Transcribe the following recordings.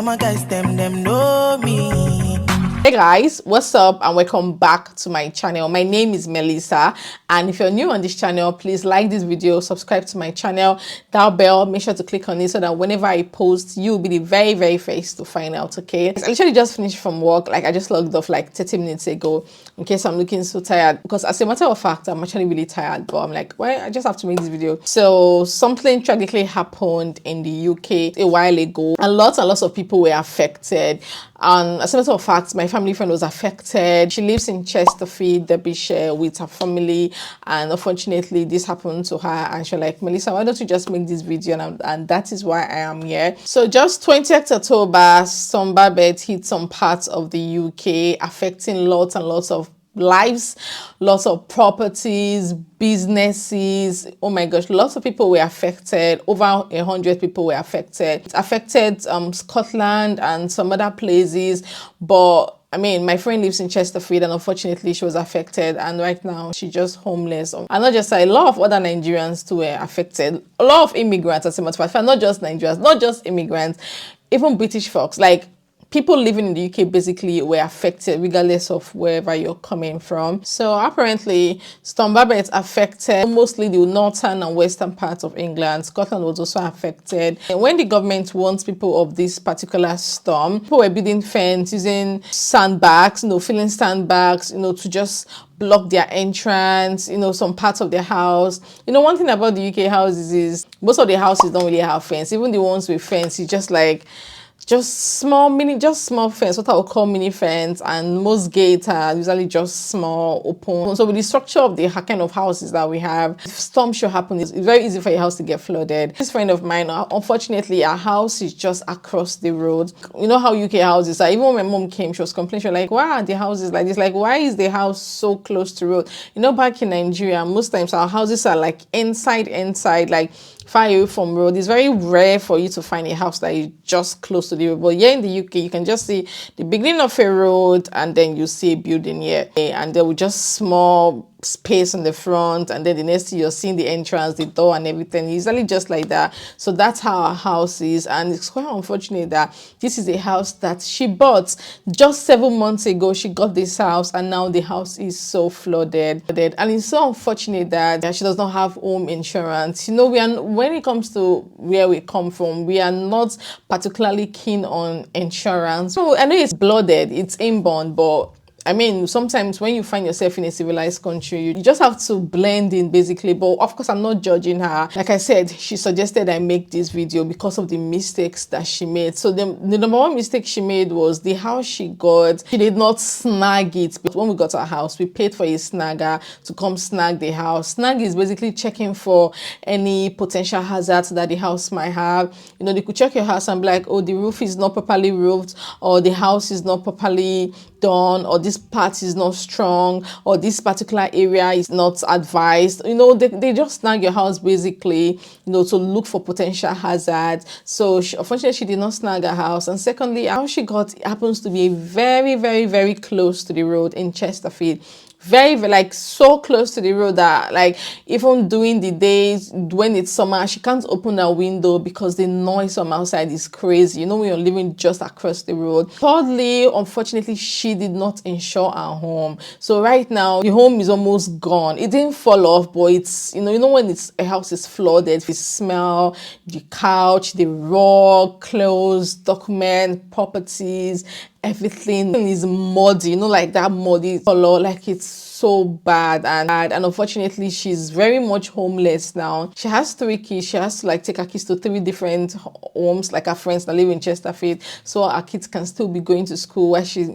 all my guys, them know me. Hey guys, what's up and welcome back to my channel. My name is Melissa, and if you're new on this channel, please like this video, subscribe to my channel, that bell, make sure to click on it so that whenever I post, you'll be the very first to find out. Okay, I literally just finished from work. Like, I just logged off like 30 minutes ago in case I'm looking so tired, because as a matter of fact, I'm actually really tired, but I'm like, well, I just have to make this video. So something tragically happened in the UK a while ago, and lots of people were affected. And as a matter of fact, my family friend was affected. She lives in Chesterfield, Derbyshire, with her family, and unfortunately this happened to her. And she's like, Melissa, why don't you just make this video? And that is why I am here. So just 20th October, some Babet hit some parts of the UK, affecting lots and lots of lives, lots of properties, businesses. Oh my gosh, lots of people were affected. Over 100 people were affected. It affected Scotland and some other places, but I mean, my friend lives in Chesterfield, and unfortunately she was affected, and right now she's just homeless. And not just a lot of other Nigerians too were affected. A lot of immigrants, as a matter of fact, not just Nigerians, not just immigrants, even British folks. Like, people living in the UK basically were affected regardless of wherever you're coming from. So apparently, Storm Babet affected mostly the northern and western parts of England. Scotland was also affected. And when the government warned people of this particular storm, people were building fence, using sandbags, filling sandbags, to just block their entrance, some parts of their house. One thing about the UK houses is most of the houses don't really have fence. Even the ones with fence, it's just like small fence, what I would call mini fence, and most gates are usually just small, open. So with the structure of the kind of houses that we have, if storm should happen, it's very easy for your house to get flooded. This friend of mine, unfortunately, our house is just across the road. You know how UK houses are. Even when my mom came, she was complaining. She was like, why are the houses like this? Like, why is the house so close to the road? Back in Nigeria, most times our houses are like inside, like far away from road. It's very rare for you to find a house that is just close to the road. But here in the UK, you can just see the beginning of a road, and then you see a building here, and there will just small space in the front, and then the next thing you're seeing the entrance, the door, and everything. Usually just like that. So that's how our house is, and it's quite unfortunate that this is a house that she bought just 7 months ago. She got this house, and now the house is so flooded, and it's so unfortunate that she does not have home insurance. When it comes to where we come from, we are not particularly keen on insurance. So I know it's blooded, it's inborn, but I mean, sometimes when you find yourself in a civilized country, you just have to blend in basically. But of course, I'm not judging her. Like I said, she suggested I make this video because of the mistakes that she made. So the number one mistake she made was the house she got. She did not snag it. But when we got our house, we paid for a snagger to come snag the house. Snag is basically checking for any potential hazards that the house might have. They could check your house and be like, oh, the roof is not properly roofed, or the house is not properly done, or this part is not strong, or this particular area is not advised. They just snag your house basically, to look for potential hazards. So unfortunately, she did not snag her house. And secondly, how she got happens to be very close to the road in Chesterfield. Very, like, so close to the road that, like, even during the days when it's summer, she can't open her window because the noise from outside is crazy. When you're living just across the road. Thirdly, unfortunately, she did not insure her home. So right now, the home is almost gone. It didn't fall off, but it's, when a house is flooded, the smell, the couch, the rug, clothes, document, properties, everything is muddy, like that muddy color, like it's so bad. And unfortunately, she's very much homeless now. She has 3 kids. She has to take her kids to 3 different homes, like her friends that live in Chesterfield, so our kids can still be going to school where she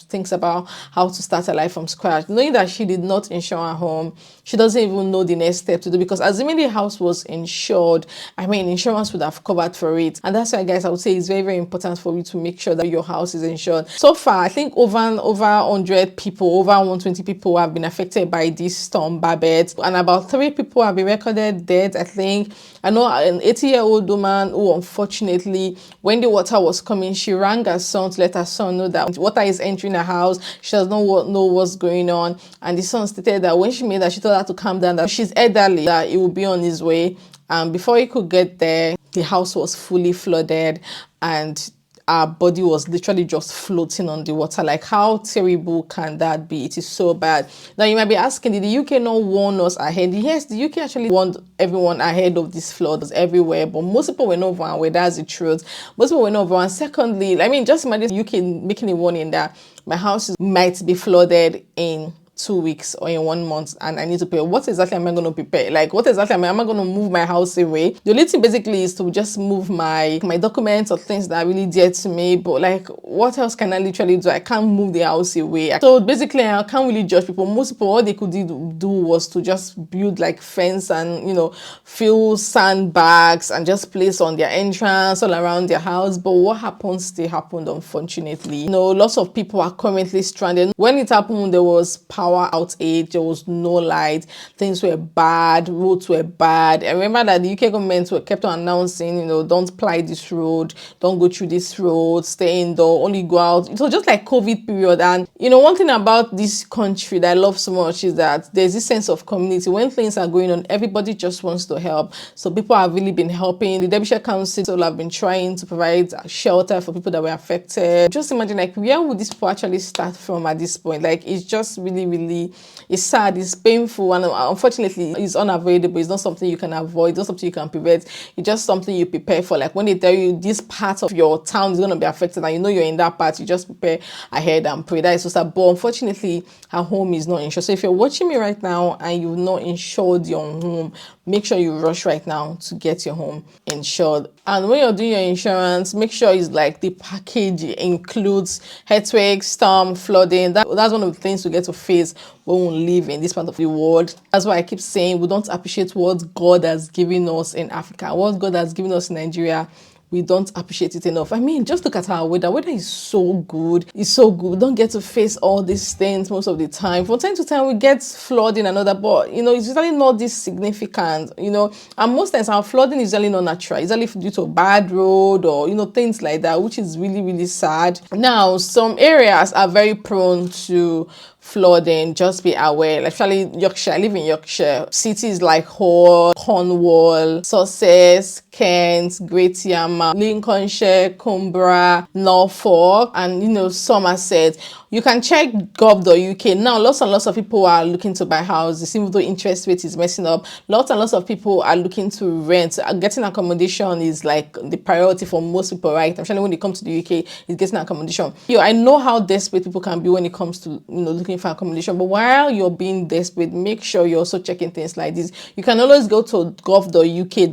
thinks about how to start her life from scratch. Knowing that she did not insure her home, she doesn't even know the next step to do, because assuming the house was insured, I mean, insurance would have covered for it. And that's why, guys, I would say it's very important for you to make sure that your house is insured. So far, I think over 100 people, over 120 people have been affected by this storm Babet, and about 3 people have been recorded dead, I think. I know an 80-year-old woman who, unfortunately, when the water was coming, she rang her son to let her son know that water is entering her house. She does not know what's going on, and the son stated that when she made that, she told her to calm down, that she's elderly, that he will be on his way. And before he could get there, the house was fully flooded, and our body was literally just floating on the water. Like, how terrible can that be? It is so bad. Now you might be asking, did the UK not warn us ahead? Yes, the UK actually warned everyone ahead of these floods everywhere, but most people were not aware. That's the truth. Most people were not aware. And secondly, I mean, just imagine UK making a warning that my house might be flooded in 2 weeks or in 1 month, and I need to pay. What exactly am I going to prepare? Like, what exactly am I going to move my house away? The only thing basically is to just move my documents or things that are really dear to me. But like, what else can I literally do? I can't move the house away. So basically, I can't really judge people. Most people, all they could do was to just build like fence and, you know, fill sandbags and just place on their entrance all around their house. But what happened still happened, unfortunately. You know, lots of people are currently stranded. When it happened, there was power outage, there was no light, things were bad, roads were bad. I remember that the UK government kept on announcing, you know, don't ply this road, don't go through this road, stay indoor, only go out. It was just like COVID period. And you know, one thing about this country that I love so much is that there's this sense of community. When things are going on, everybody just wants to help. So people have really been helping. The Derbyshire Council have been trying to provide shelter for people that were affected. Just imagine, like, where would these people actually start from at this point? Like, it's just really, it's sad, it's painful, and unfortunately it's unavoidable. It's not something you can avoid, it's not something you can prevent. It's just something you prepare for. Like, when they tell you this part of your town is going to be affected and you know you're in that part, you just prepare ahead and pray. That is so sad. But unfortunately, our home is not insured. So if you're watching me right now and you've not insured your home, make sure you rush right now to get your home insured. And when you're doing your insurance, make sure it's like the package includes earthquake, storm, flooding. That's one of the things we get to face when we live in this part of the world. That's why I keep saying we don't appreciate what God has given us in Africa, what God has given us in Nigeria. We don't appreciate it enough. I mean, just look at our weather. Weather is so good. It's so good. We don't get to face all these things most of the time. From time to time, we get flooding and other, but you know, it's usually not this significant, you know. And most times, our flooding is usually not natural. It's usually due to a bad road or, you know, things like that, which is really sad. Now, some areas are very prone to flooding. Just be aware. Actually, Yorkshire, I live in Yorkshire. Cities like Hull, Cornwall, Sussex, Kent, Great Yarmouth, Lincolnshire, Cumbria, Norfolk, and you know, Somerset. You can check gov.uk. Now, lots and lots of people are looking to buy houses, even though interest rate is messing up. Lots and lots of people are looking to rent. Getting accommodation is like the priority for most people, right? Especially when it comes to the UK, it's getting accommodation. I know how desperate people can be when it comes to, you know, looking for accommodation. But while you're being desperate, make sure you're also checking things like this. You can always go to gov.uk,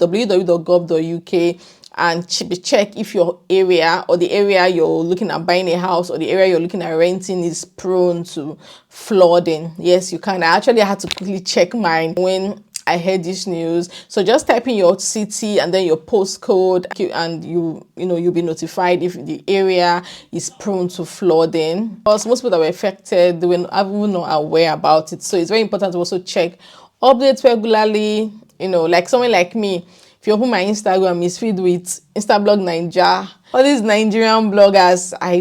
www.gov.uk, and check if your area or the area you're looking at buying a house or the area you're looking at renting is prone to flooding. Yes, you can. I actually had to quickly check mine when I heard this news. So just type in your city and then your postcode, and you'll be notified if the area is prone to flooding. Because most people that were affected, they were even not aware about it. So it's very important to also check updates regularly. You know, like someone like me, if you open my Instagram, it's filled with Instablog Nigeria. All these Nigerian bloggers, I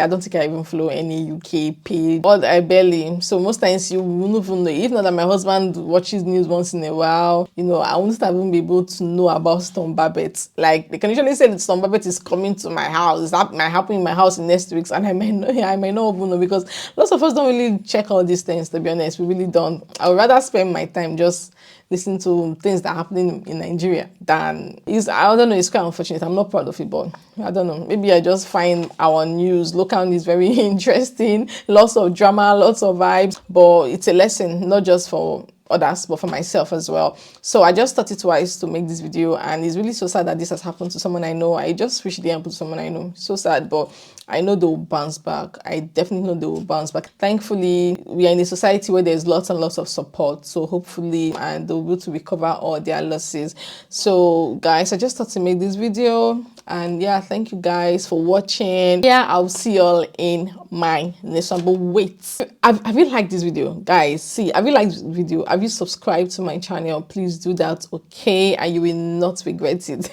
don't think I even follow any UK page. But I barely. So most times you won't even know. If not that my husband watches news once in a while, you know, I won't even be able to know about Storm Babet. Like, they can usually say that Storm Babet is coming to my house. That might happen in my house in next week, and I might not even know, because lots of us don't really check all these things, to be honest. We really don't. I would rather spend my time just listen to things that are happening in Nigeria than I don't know, it's quite unfortunate. I'm not proud of it, but I don't know. Maybe I just find our local news very interesting. Lots of drama, lots of vibes, but it's a lesson, not just for others, but for myself as well. So I just thought it wise to make this video, and it's really so sad that this has happened to someone I know. I just wish it didn't happen to someone I know. So sad, but I know they will bounce back. I definitely know they will bounce back. Thankfully, we are in a society where there's lots and lots of support. So hopefully, and they'll be able to recover all their losses. So guys, I just thought to make this video. And yeah, thank you guys for watching. Yeah, I'll see y'all in my next one. But wait, have you liked this video? Guys, see, have you liked this video? Have you subscribed to my channel? Please do that, okay? And you will not regret it.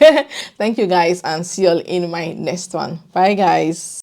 Thank you guys, and see y'all in my next one. Bye guys.